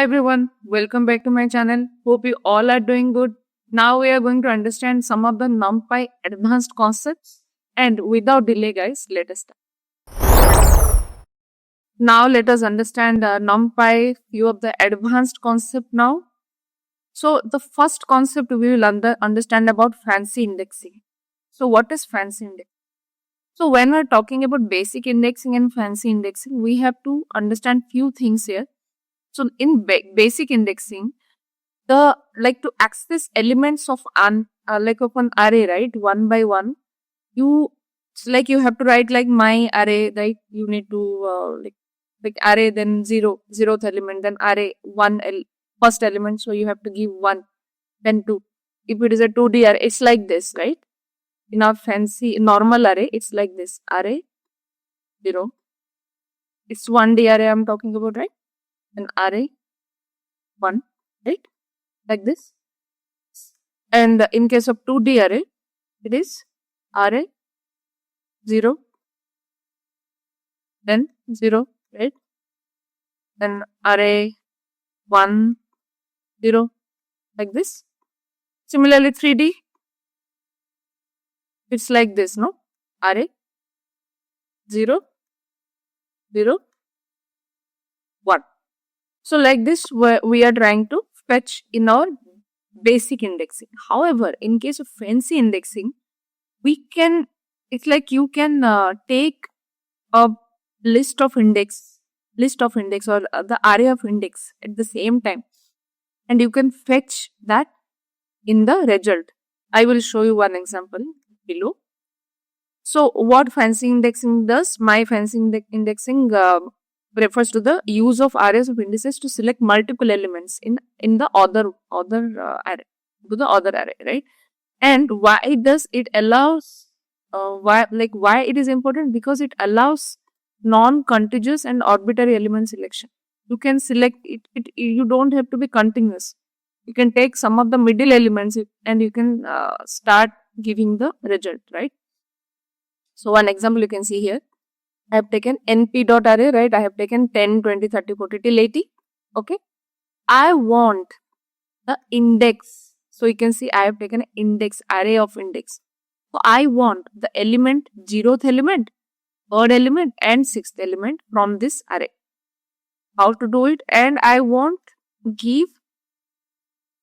Hi everyone, welcome back to my channel. Hope you all are doing good. Now we are going to understand some of the NumPy advanced concepts, and without delay guys, let us start. Now let us understand NumPy few of the advanced concept now. So the first concept we will understand about fancy indexing. So what is fancy indexing? So when we're talking about basic indexing and fancy indexing, we have to understand few things here. So in basic indexing, the to access elements of an array, right, one by one, you it's like you have to write like my array, right? You need to array, then zeroth element, then array first element, so you have to give 1, then 2. If it is a 2D array, it's like this, right? In our fancy normal array, it's like this: array 0. It's 1D array I'm talking about, right? An array 1, right? Like this. And in case of 2D array, it is array 0, then 0, right? Then array 1, 0, like this. Similarly, 3D, it's like this, no? Array 0, 0, 1. So like this, we are trying to fetch in our basic indexing. However, in case of fancy indexing, it's like you can take a list of index or the array of index at the same time, and you can fetch that in the result. I will show you one example below. So what fancy indexing does? My fancy indexing refers to the use of arrays of indices to select multiple elements in the other array, to the other array, right? And why does it allows why it is important? Because it allows non-contiguous and arbitrary element selection. You can select it, you don't have to be continuous. You can take some of the middle elements and you can start giving the result, right? So one example you can see here. I have taken np.array, right? I have taken 10, 20, 30, 40 till 80. Okay. I want the index. So you can see I have taken an index, array of index. So I want the element, 0th element, 3rd element and 6th element from this array. How to do it? And I want give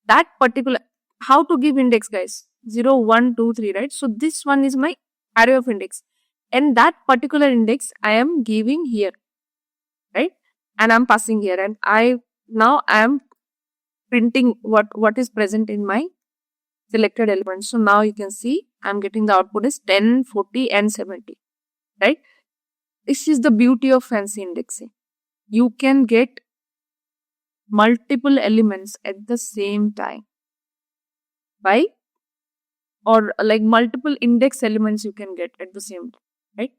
that particular, how to give index guys? 0, 1, 2, 3, right? So this one is my array of index, and that particular index I am giving here, right? And I'm passing here, and I am printing what is present in my selected element. So now you can see I'm getting the output is 10, 40 and 70, right? This is the beauty of fancy indexing. You can get multiple elements at the same time or like multiple index elements you can get at the same time, right?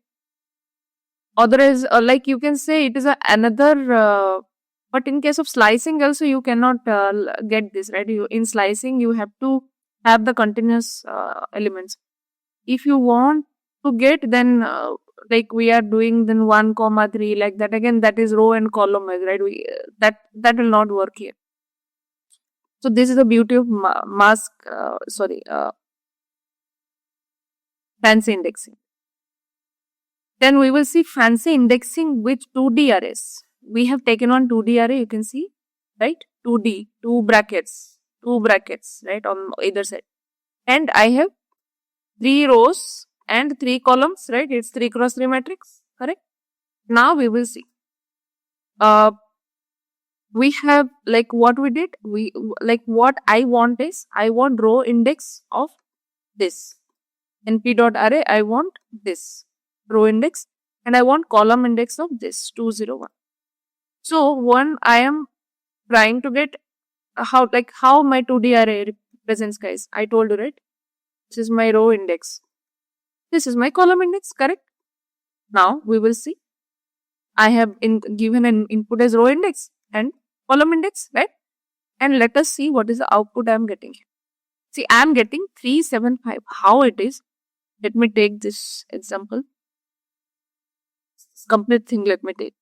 Otherwise, like you can say it is another but in case of slicing also you cannot get this, right? In slicing you have to have the continuous elements. If you want to get, then like we are doing then 1, 3, like that, again that is row and column, right? That will not work here. So this is the beauty of fancy indexing. Then we will see fancy indexing with 2D arrays. We have taken one 2D array, you can see, right? 2D, 2 brackets, right, on either side. And I have 3 rows and 3 columns, right? It's 3 cross 3 matrix, correct? Now we will see. We have like what we did. What I want is, I want row index of this. np.array, I want this row index, and I want column index of this 201. So one I am trying to get how my 2D array represents, guys. I told you, right? This is my row index. This is my column index, correct? Now we will see. I have given an input as row index and column index, right? And let us see what is the output I am getting here. See, I am getting 375. How it is? Let me take this example. Complete thing, let me take.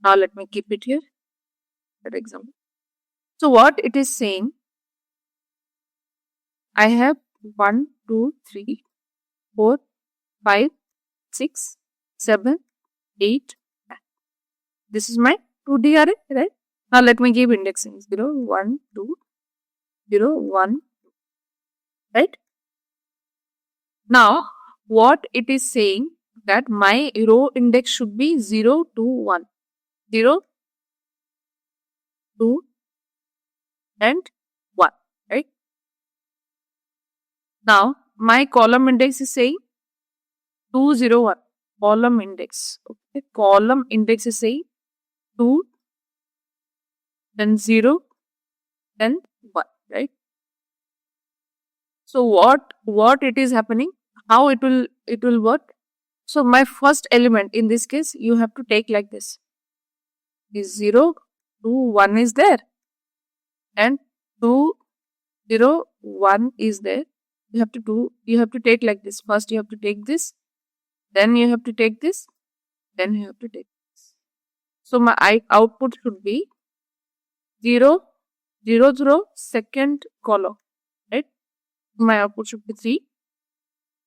Now let me keep it here, that example. So what it is saying, I have 1, 2, 3, 4, 5, 6, 7, 8. This is my 2D array, right? Now let me give indexing 0, 1, 2, 0, 1, right? Now what it is saying that my row index should be 0 to 1. 0, 2, and 1, right? Now my column index is saying 2, 0, 1. Column index. Okay. Column index is saying 2, then 0, then 1, right? So what it is happening, how it will work. So my first element in this case, you have to take like this. Is 0, 2, 1 is there, and 2, 0, 1 is there. You have to take like this. First you have to take this, then you have to take this, then you have to take this. So my output should be 0, 0, 0, second column, right? My output should be 3.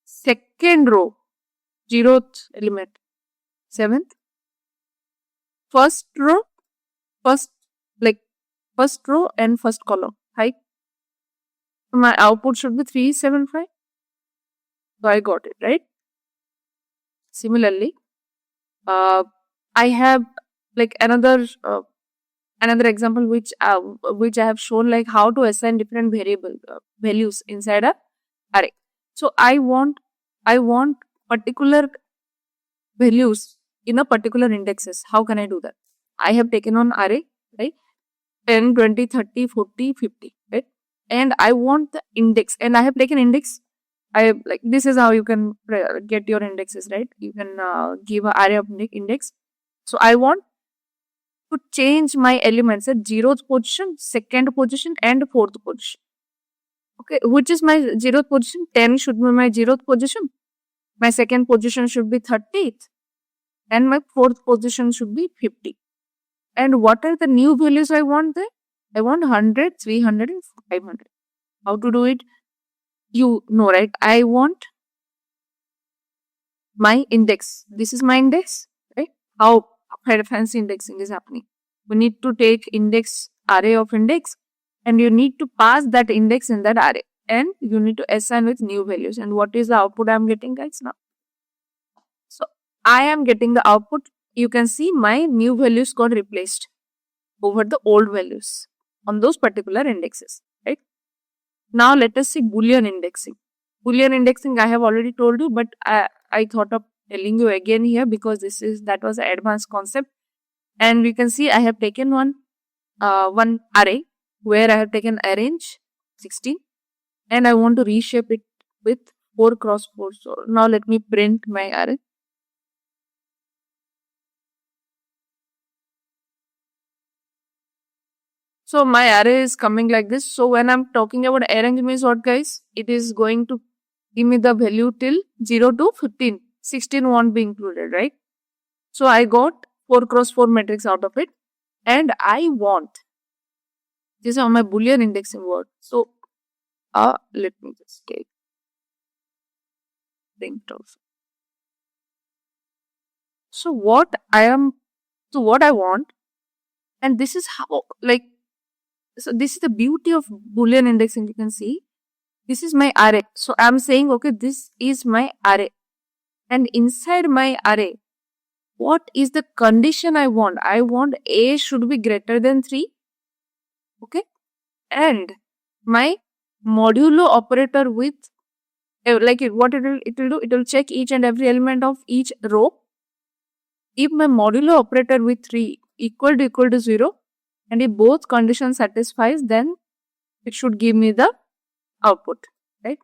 Second row, 0th element, 7th. First row, first row and first column, right? My output should be 3, 7, 5. So I got it, right? Similarly, I have like another example which I have shown, like how to assign different variable values inside a array. So I want particular values in a particular indexes. How can I do that? I have taken on array, right? 10, 20, 30, 40, 50, right? And I want the index, and I have taken index. This is how you can get your indexes, right? You can give an array of index. So I want to change my elements at 0th position, 2nd position, and 4th position. Okay, which is my 0th position? 10 should be my 0th position. My 2nd position should be 30th, and my 4th position should be 50. And what are the new values I want there? I want 100, 300, and 500. How to do it? You know, right? I want my index. This is my index, right? How fancy indexing is happening. We need to take index, array of index, and you need to pass that index in that array, and you need to assign with new values. And what is the output I am getting, guys, now? So I am getting the output. You can see my new values got replaced over the old values on those particular indexes, right? Now let us see Boolean indexing. Boolean indexing I have already told you, but I thought of telling you again here because that was an advanced concept. And we can see I have taken one array where I have taken arrange 16, and I want to reshape it with 4 cross 4. So now let me print my array. So my array is coming like this. So when I'm talking about arrange means what, guys? It is going to give me the value till 0 to 15. 16 won't be included, right? So I got 4 cross 4 matrix out of it, and I want, these are my Boolean indexing word. So let me just take print also. So what I want, and this is how, so this is the beauty of Boolean indexing. You can see this is my array. So I'm saying, okay, this is my array, and inside my array, what is the condition I want? I want A should be greater than 3. Okay. And my modulo operator with, what it will do, it will check each and every element of each row. If my modulo operator with 3 equal to 0, and if both conditions satisfies, then it should give me the output, right?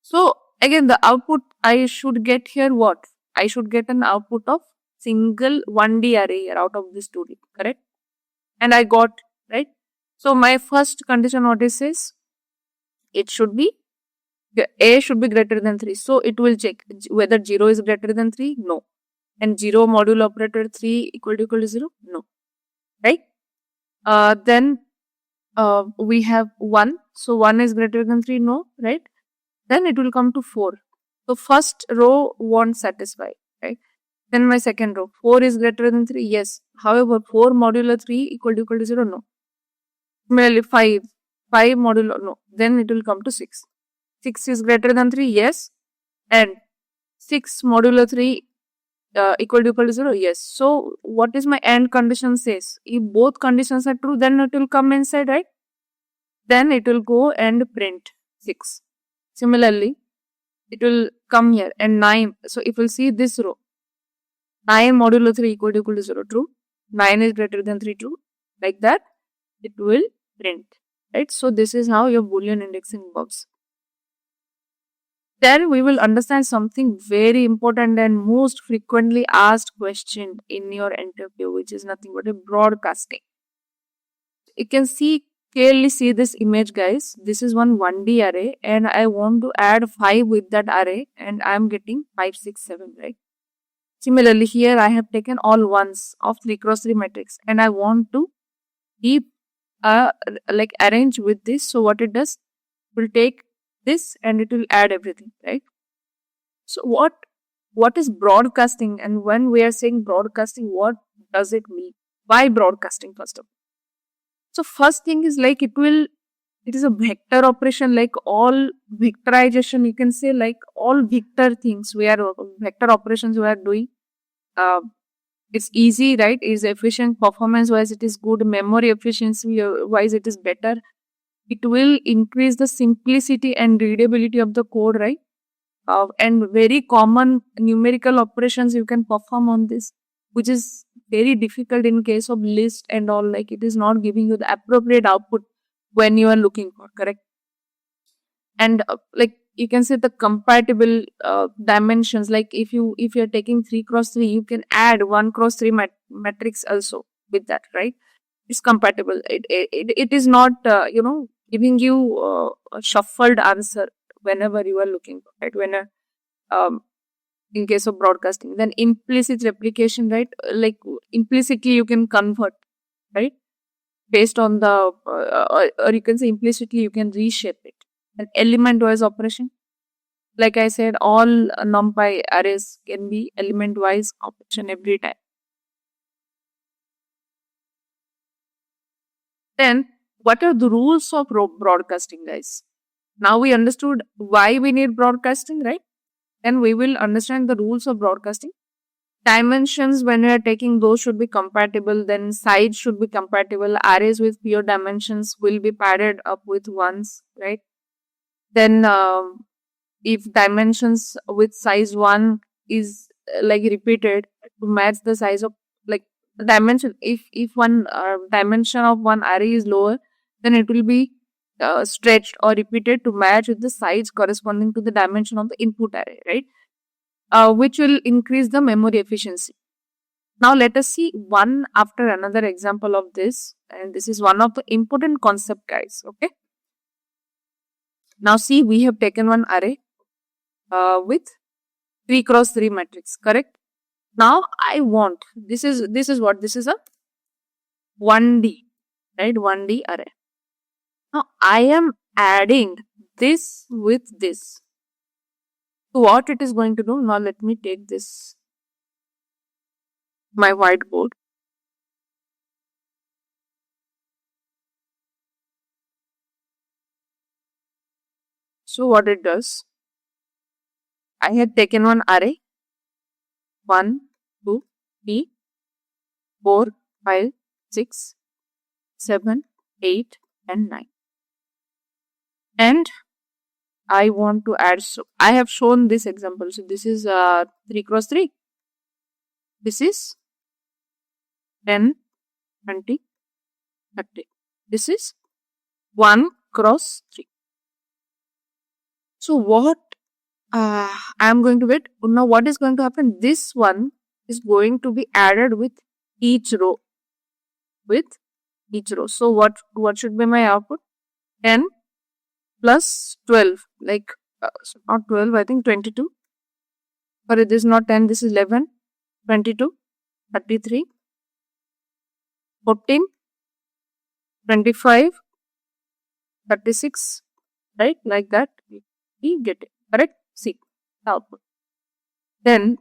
So again, the output I should get here, what? I should get an output of single 1D array here out of this 2D, correct? And I got, right? So my first condition, what it says, it should be, A should be greater than 3. So it will check whether 0 is greater than 3. No. and 0 modulo operator 3 equal to 0? No, right? Then we have 1. So 1 is greater than 3? No, right? Then it will come to 4. So first row won't satisfy, right? Then my second row, 4 is greater than 3? Yes. However, 4 modulo 3 equal to 0? No. Similarly, 5 modulo, no. Then it will come to 6. 6 is greater than 3? Yes. And 6 modulo 3 equal to 0? Yes. So what is my AND condition says? If both conditions are true, then it will come inside, right? Then it will go and print 6. Similarly, it will come here and 9. So if we'll see this row, 9 modulo 3 equal to 0, true. 9 is greater than 3, true. Like that, it will print, right? So this is how your Boolean indexing works. Then we will understand something very important and most frequently asked question in your interview, which is nothing but a broadcasting. You can clearly see this image, guys. This is one 1D array and I want to add 5 with that array and I am getting 5, 6, 7, right? Similarly, here I have taken all ones of 3x3 matrix and I want to keep like arrange with this. So what it does, it will take this and it will add everything, right? So what is broadcasting, and when we are saying broadcasting, what does it mean? Why broadcasting, first of all? So first thing is like it is a vector operation, like all vectorization, you can say, like all vector things vector operations we are doing. It's easy, right? Is efficient, performance wise it is good, memory efficiency wise it is better. It will increase the simplicity and readability of the code, right? And very common numerical operations you can perform on this, which is very difficult in case of list and all, like it is not giving you the appropriate output when you are looking for, correct? And like you can say the compatible dimensions, like if you are taking 3x3, you can add 1x3 matrix also with that, right? It's compatible. It is not giving you a shuffled answer whenever you are looking for, right? When in case of broadcasting, then implicit replication, right? Like implicitly you can convert, right? Based on the or you can say implicitly you can reshape it. An element wise operation, like I said, all NumPy arrays can be element wise operation every time. Then what are the rules of broadcasting, guys? Now we understood why we need broadcasting, right? And we will understand the rules of broadcasting. Dimensions, when we are taking, those should be compatible. Then size should be compatible. Arrays with pure dimensions will be padded up with ones, right? Then if dimensions with size 1 is like repeated to match the size of like dimension, if one dimension of one array is lower, then it will be stretched or repeated to match with the size corresponding to the dimension of the input array, right? Which will increase the memory efficiency. Now let us see one after another example of this, and this is one of the important concept, guys. Okay. Now see, we have taken one array with 3x3 matrix, correct? Now I want, this is what, this is a 1D, right? 1D array. Now I am adding this with this. So what it is going to do, now let me take this, my whiteboard. So what it does, I had taken one array 1, 2, 3, 4, 5, 6, 7, 8 and 9. And I want to add, so I have shown this example. So this is 3x3. This is 10, 20, 30. This is 1x3. So what I am going to get, now what is going to happen? This one is going to be added with each row. So what should be my output? 10 plus 12, like not 12, I think 22. But it is not 10, this is 11. 22, 33, 14, 25, 36, right? Like that, we get it, correct? See, output. Then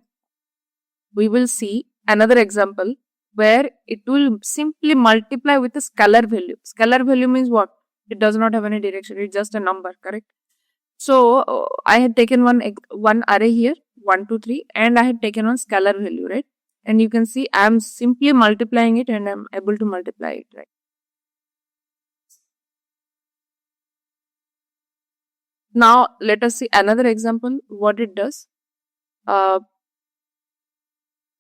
we will see another example where it will simply multiply with a scalar value. Scalar value means what? It does not have any direction. It's just a number, correct? So I had taken one array here, 1, 2, 3, and I had taken one scalar value, right? And you can see I'm simply multiplying it and I'm able to multiply it, right? Now let us see another example, what it does.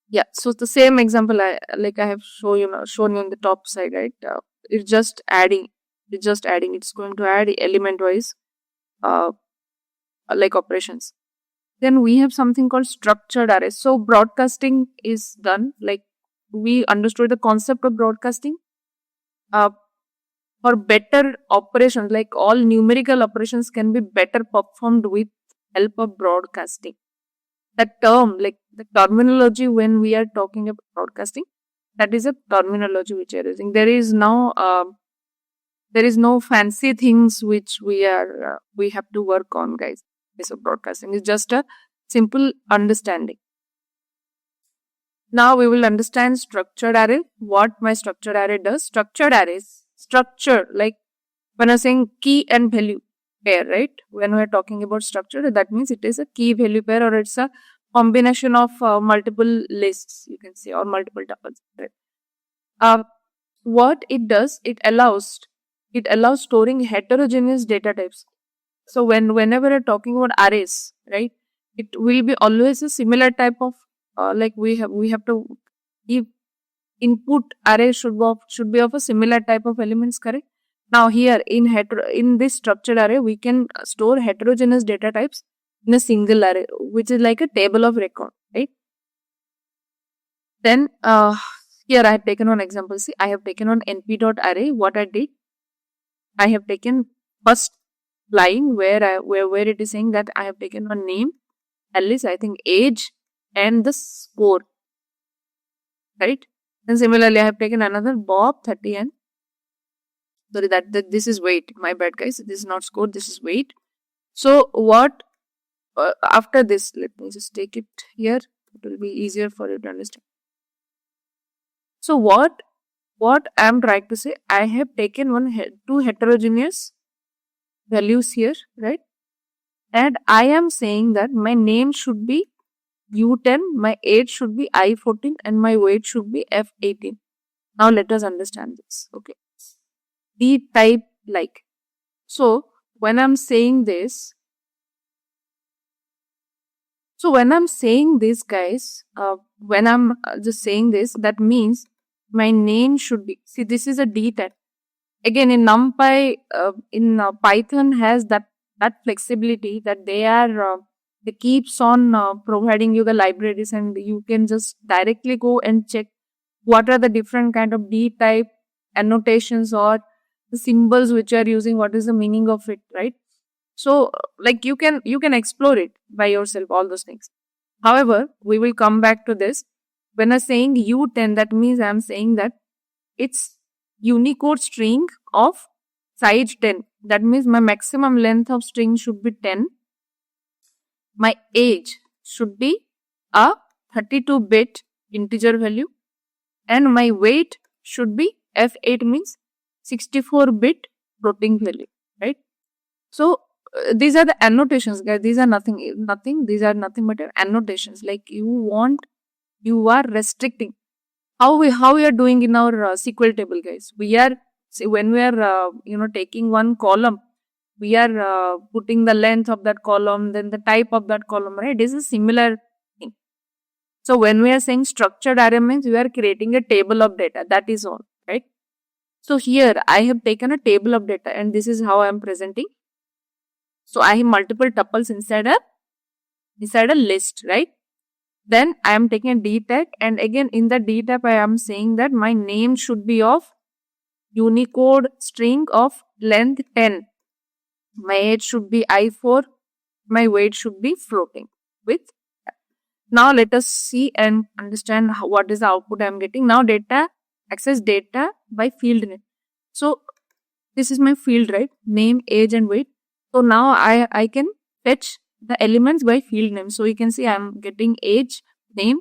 Yeah, so the same example I have shown you on the top side, right? It's just adding. It's going to add element wise, like operations. Then we have something called structured array. So broadcasting is done. Like we understood the concept of broadcasting. For better operations, like all numerical operations can be better performed with help of broadcasting. The term, like the terminology when we are talking about broadcasting, that is a terminology which we are using. There is no fancy things which we have to work on, guys. So broadcasting is just a simple understanding. Now we will understand structured array. What my structured array does. Structured arrays, structure, like when I'm saying key and value pair, right? When we're talking about structure, that means it is a key value pair or it's a combination of multiple lists, you can say, or multiple tuples. Right? What it does, it allows storing heterogeneous data types. So whenever we're talking about arrays, right, it will be always a similar type of like we have to give input array should be of a similar type of elements, correct? Now here in this structured array, we can store heterogeneous data types in a single array, which is like a table of record, right? Then here I have taken one example. See, I have taken on np.array. What I did, I have taken first line where it is saying that I have taken one name, Alice, I think age, and the score, right? And similarly, I have taken another Bob 30 and sorry that this is weight. My bad, guys. This is not score. This is weight. So what after this? Let me just take it here. It will be easier for you to understand. So what I am trying to say, I have taken two heterogeneous values here, right? And I am saying that my name should be U10, my age should be I14, and my weight should be F18. Now let us understand this. Okay. The type like. So when I'm saying this, guys, when I'm just saying this, that means my name should be, see, this is a D type. Again, in NumPy, in Python has that flexibility that they keeps on providing you the libraries, and you can just directly go and check what are the different kind of D type annotations or the symbols which are using, what is the meaning of it, right? So like you can explore it by yourself, all those things. However, we will come back to this. When I'm saying U10, that means I'm saying that it's Unicode string of size 10. That means my maximum length of string should be 10. My age should be a 32-bit integer value. And my weight should be F8, means 64-bit floating value, right? So these are the annotations, guys. These are nothing. These are nothing but annotations. Like you are restricting. How we are doing in our SQL table, guys. When we are taking one column, we are putting the length of that column, then the type of that column, right? This is similar thing. So when we are saying structured array, means we are creating a table of data. That is all, right? So here I have taken a table of data, and this is how I am presenting. So I have multiple tuples inside a list, right? Then I am taking a D tag, and again in the D tag I am saying that my name should be of Unicode string of length 10. My age should be I4. My weight should be floating with. Now let us see and understand what is the output I am getting. Now data, access data by field name. So this is my field, right? Name, age and weight. So now I can fetch the elements by field name. So you can see I'm getting age, name,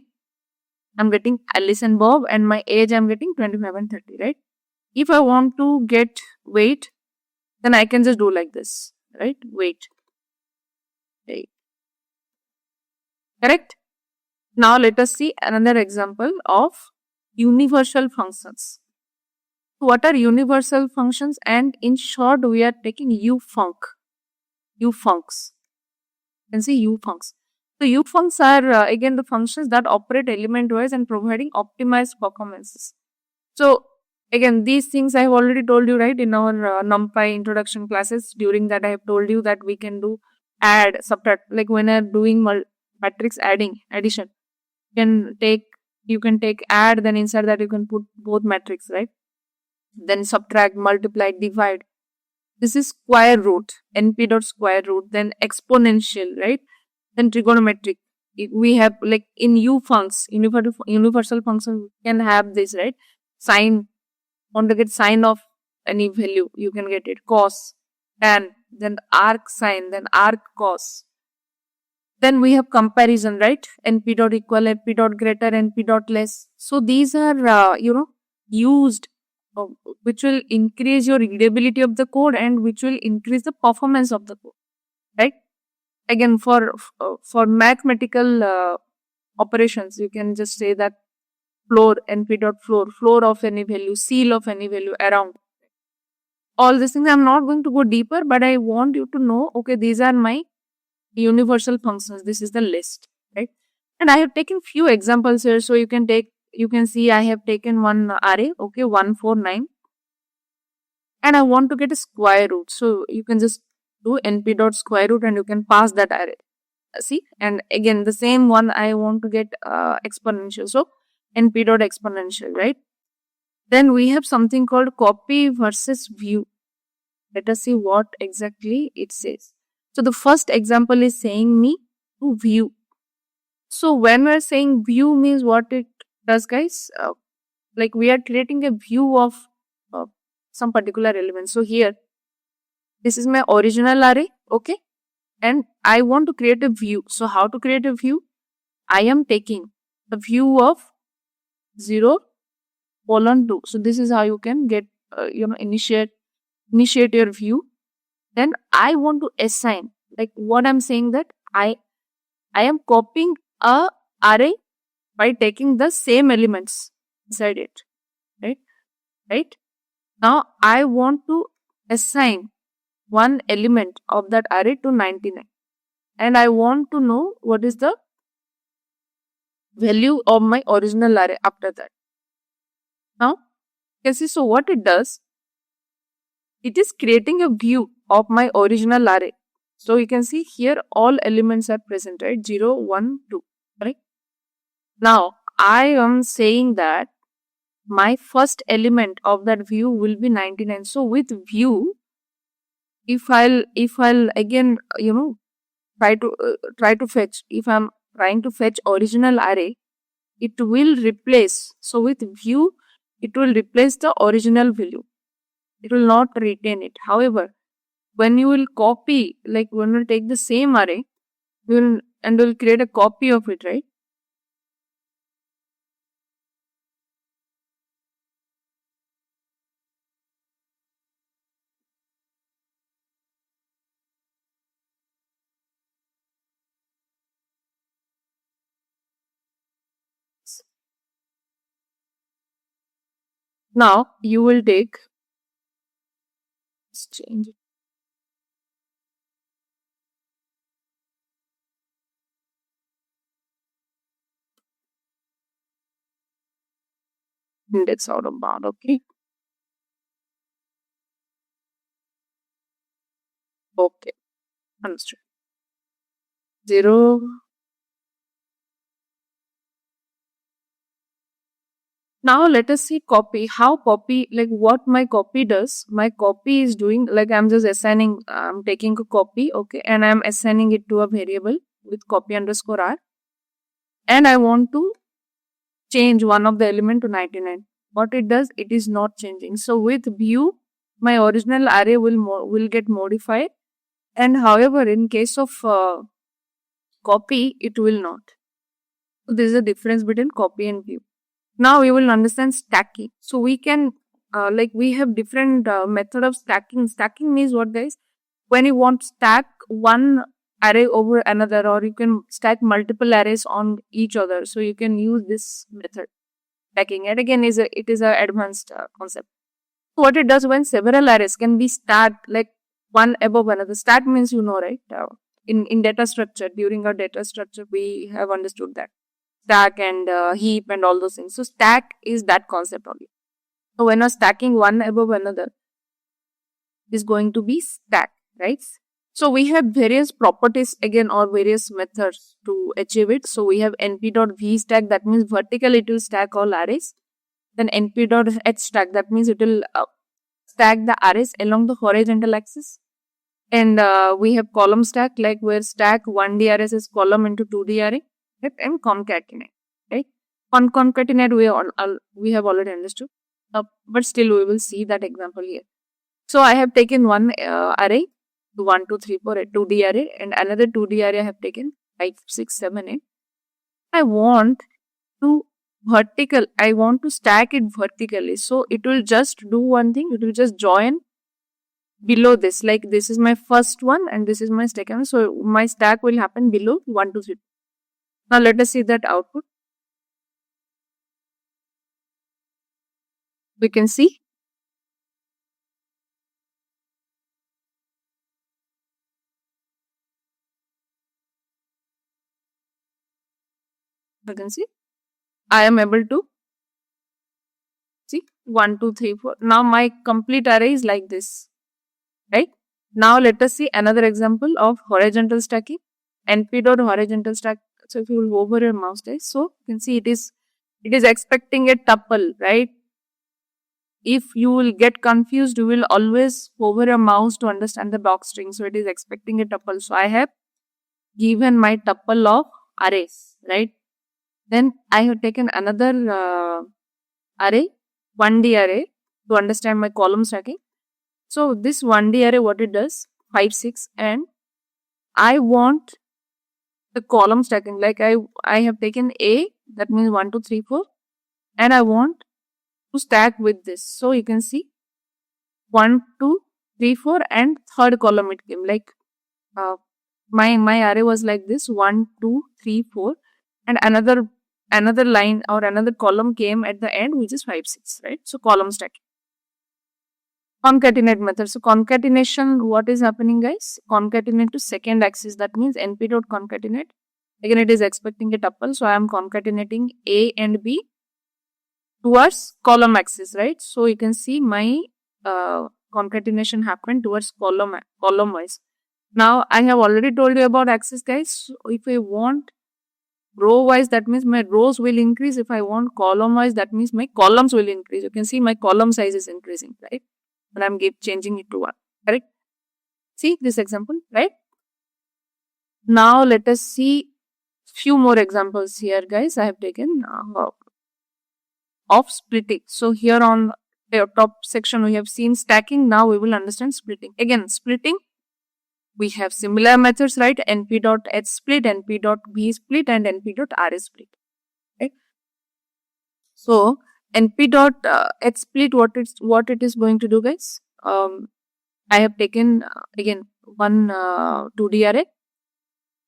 I'm getting Alice and Bob, and my age I'm getting 25 and 30, right? If I want to get weight, then I can just do like this, right? Weight. Correct? Now let us see another example of universal functions. What are universal functions? And in short, we are taking ufunc. Ufuncs. You can see ufuncs. So ufuncs are again the functions that operate element-wise and providing optimized performances. So again, these things I have already told you, right, in our NumPy introduction classes. During that, I have told you that we can do add, subtract, like when I'm doing matrix addition. You can take add, then inside that you can put both matrix, right? Then subtract, multiply, divide. This is square root, np dot square root, then exponential, right? Then trigonometric. We have like in ufuncs, universal function, we can have this, right? Sine, want to get sine of any value, you can get it. Cos, tan, then arc sine, then arc cos. Then we have comparison, right? np dot equal, np dot greater, np dot less. So these are, used, which will increase your readability of the code and which will increase the performance of the code, right? Again, for mathematical operations, you can just say that floor, np dot floor of any value, ceil of any value, around. All these things, I'm not going to go deeper, but I want you to know, okay, these are my universal functions. This is the list, right? And I have taken few examples here. So you can see I have taken one array, okay, 149. And I want to get a square root. So you can just do np dot square root and you can pass that array. See, and again, the same one I want to get exponential. So np dot exponential, right? Then we have something called copy versus view. Let us see what exactly it says. So the first example is saying me to view. So when we're saying view means what it does, guys, like we are creating a view of some particular element. So here, this is my original array, okay? And I want to create a view. So how to create a view? I am taking the view of 0, colon 2. So this is how you can get, initiate your view. Then I want to assign, like what I'm saying that I am copying a array by taking the same elements inside it, right? Now I want to assign one element of that array to 99, and I want to know what is the value of my original array after that. Now you can see, so what it does, it is creating a view of my original array. So you can see here all elements are present, right? 0, 1, 2, right? Now I am saying that my first element of that view will be 99. So with view, if I'll again, try to fetch, if I'm trying to fetch original array, it will replace. So with view, it will replace the original value. It will not retain it. However, when you will copy, like when we'll take the same array, we'll create a copy of it, right? Now you will take, let's change it. Index out of bound, okay? Okay, understood. 0. Now let us see copy. How copy, like what my copy does. My copy is doing, like I'm just assigning, I'm taking a copy, okay, and I'm assigning it to a variable with copy underscore r. and I want to change one of the element to 99. What it does, it is not changing. So with view, my original array will get modified, and however, in case of copy, it will not. So this is the difference between copy and view. Now we will understand stacking. So we can we have different method of stacking. Stacking means what, guys? When you want to stack one array over another, or you can stack multiple arrays on each other, so you can use this method stacking. And again, it is a advanced concept. So what it does, when several arrays can be stacked like one above another. Stack means, you know, right? In data structure, during our data structure, we have understood that stack and heap and all those things. So stack is that concept only. So when you're stacking one above another, is going to be stack, right? So we have various properties again, or various methods to achieve it. So we have np.vstack, that means vertically it will stack all arrays. Then np.hstack, that means it will stack the arrays along the horizontal axis. And we have column stack, like where stack 1D arrays is column into 2D array, right? And concatenate, right? Concatenate we have already understood, but still we will see that example here. So I have taken one array, 1, 2, 3, 4, 2D array, and another 2D array I have taken 5, 6, 7, 8. I want to stack it vertically. So it will just do one thing, it will just join below this. Like this is my first one and this is my second. So my stack will happen below 1, 2, 3. Now let us see that output. We can see I am able to see 1, 2, 3, 4. Now my complete array is like this, right? Now let us see another example of horizontal stacking. np.horizontal stack. So if you will hover your mouse, so you can see it is expecting a tuple, right? If you will get confused, you will always hover your mouse to understand the block string. So it is expecting a tuple. So I have given my tuple of arrays, right? Then I have taken another array, 1D array, to understand my column stacking. So this 1D array, what it does, 5, 6, and I want the column stacking. Like I have taken A, that means 1, 2, 3, 4, and I want to stack with this. So you can see 1, 2, 3, 4, and third column it came. Like my array was like this, 1, 2, 3, 4, and another line or another column came at the end, which is 5, 6, right? So column stacking. Concatenate method. So concatenation, what is happening, guys? Concatenate to second axis. That means np.concatenate. Again, it is expecting a tuple. So I am concatenating A and B towards column axis, right? So you can see my concatenation happened towards column wise. Now I have already told you about axis, guys. So if I want row wise, that means my rows will increase. If I want column wise, that means my columns will increase. You can see my column size is increasing, right? And I'm changing it to 1, correct? See this example, right? Now let us see few more examples here, guys. I have taken of splitting. So here on the top section we have seen stacking. Now we will understand splitting. Again, splitting, we have similar methods, right? np.hsplit, np.vsplit, and np.rsplit, right? So np.hsplit, what it is going to do, guys? I have taken again one 2D array.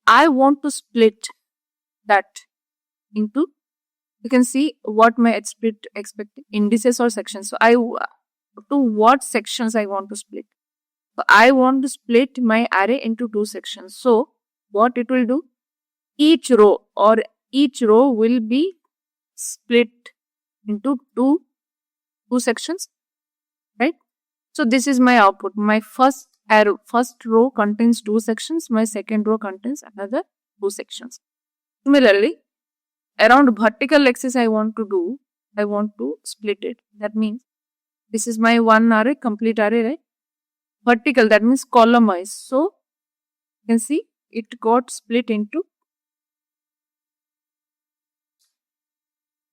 I want to split that into, you can see what my split expecting indices or sections. So to what sections I want to split. So I want to split my array into 2 sections. So what it will do, each row will be split into two sections, right? So this is my output. My first row contains 2 sections. My second row contains another 2 sections. Similarly, around vertical axis I want to split it. That means this is my one array, complete array, right? Vertical, that means column wise. So you can see it got split into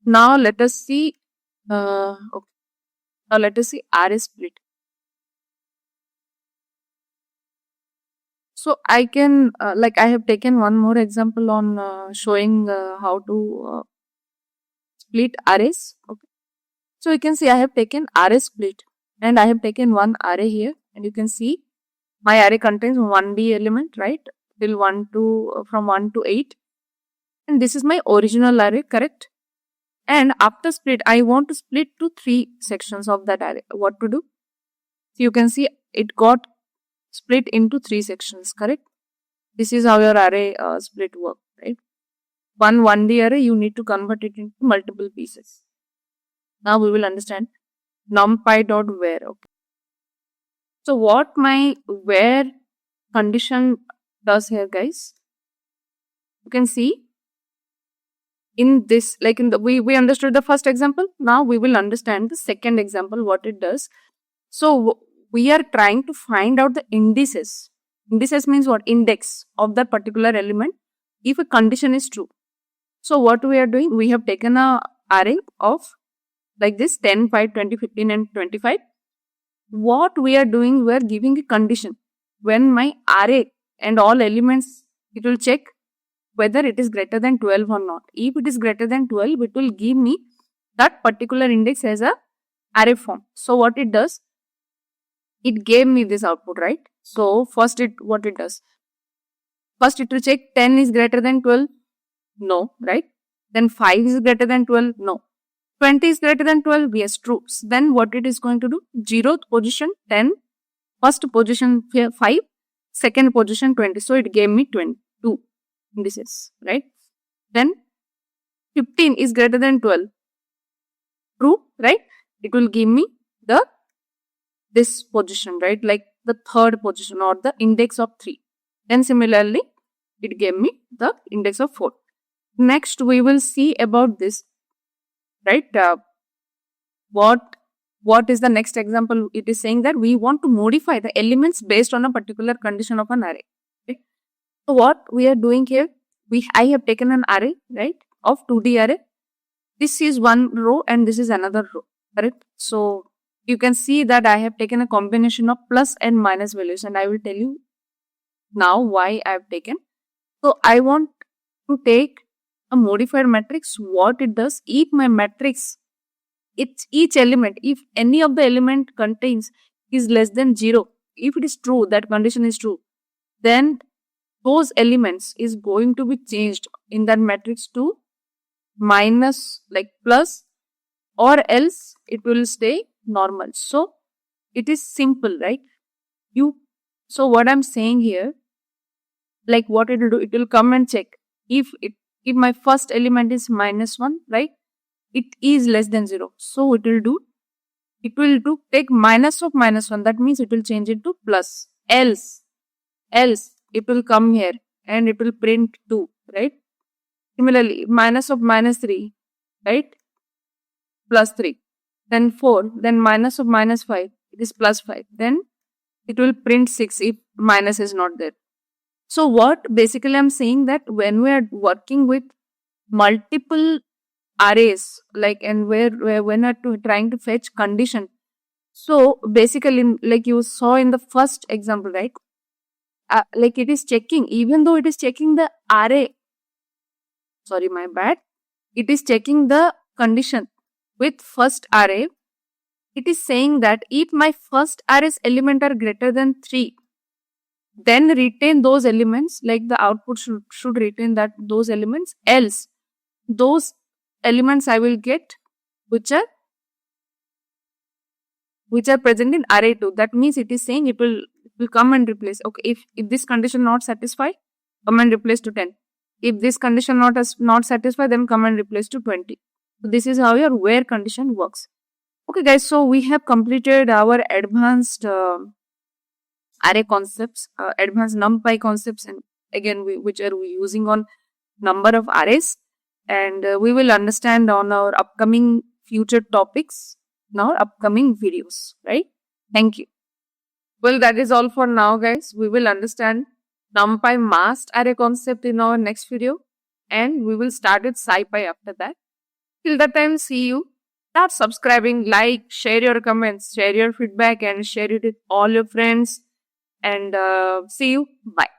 Now let us see. Okay. Now let us see array split. So I can I have taken one more example on showing how to split arrays. Okay. So you can see I have taken array split and I have taken one array here, and you can see my array contains 1D element, right? Till 1 to from 1 to 8, and this is my original array, correct? And after split, I want to split to 3 sections of that array. What to do? So you can see it got split into 3 sections, correct? This is how your array split work, right? One 1D array, you need to convert it into multiple pieces. Now we will understand numpy.where. Okay. So what my where condition does here, guys, you can see in this, like in the we understood the first example. Now we will understand the second example, what it does. So we are trying to find out the indices. Indices means what? Index of that particular element if a condition is true. So what we are doing, we have taken a array of like this 10, 5, 20, 15 and 25. What we are doing, we are giving a condition. When my array and all elements, it will check whether it is greater than 12 or not. If it is greater than 12, it will give me that particular index as a array form. So what it does, it gave me this output, right? So first what it does, first it will check 10 is greater than 12, no, right? Then 5 is greater than 12, no. 20 is greater than 12, yes, true. So then what it is going to do, 0th position 10, first position 5, second position 20. So it gave me 22 indices, right? Then 15 is greater than 12, true, right? It will give me this position, right? Like the third position or the index of 3. Then similarly, it gave me the index of 4. Next, we will see about this, right? What is the next example? It is saying that we want to modify the elements based on a particular condition of an array. Okay? So what we are doing here, I have taken an array, right, of 2D array. This is one row and this is another row, correct? So you can see that I have taken a combination of plus and minus values, and I will tell you now why I have taken. So I want to take a modified matrix. What it does, if my matrix, each element, if any of the element contains is less than 0, if it is true, that condition is true, then those elements is going to be changed in that matrix to minus, like plus, or else it will stay normal. So it is simple, right? So what I'm saying here, like what it will do, it will come and check if my first element is minus 1, right? It is less than 0. So it will do take minus of minus 1. That means it will change it to plus. Else it will come here and it will print 2, right? Similarly, minus of minus 3, right? Plus 3. Then 4. Then minus of minus 5. It is plus 5. Then it will print 6 if minus is not there. So what basically I'm saying, that when we are working with multiple arrays, like, and where when we are trying to fetch condition, so basically like you saw in the first example, right? Like it is checking, even though it is checking the array, sorry, my bad, it is checking the condition with first array. It is saying that if my first array's element are greater than 3, then retain those elements, like the output should retain those elements, else those elements I will get which are present in array 2. That means it is saying it will come and replace. Okay, if this condition not satisfied, come and replace to 10. If this condition not satisfied, then come and replace to 20. So this is how your where condition works. Okay guys, so we have completed our advanced array concepts, advanced numpy concepts, and again which are we using on number of arrays, and we will understand on our upcoming future topics in our upcoming videos, right? Thank you. Well, that is all for now, guys. We will understand numpy masked array concept in our next video, and we will start with scipy after that. Till that time, see you. Start subscribing, like, share your comments, share your feedback, and share it with all your friends. And see you. Bye.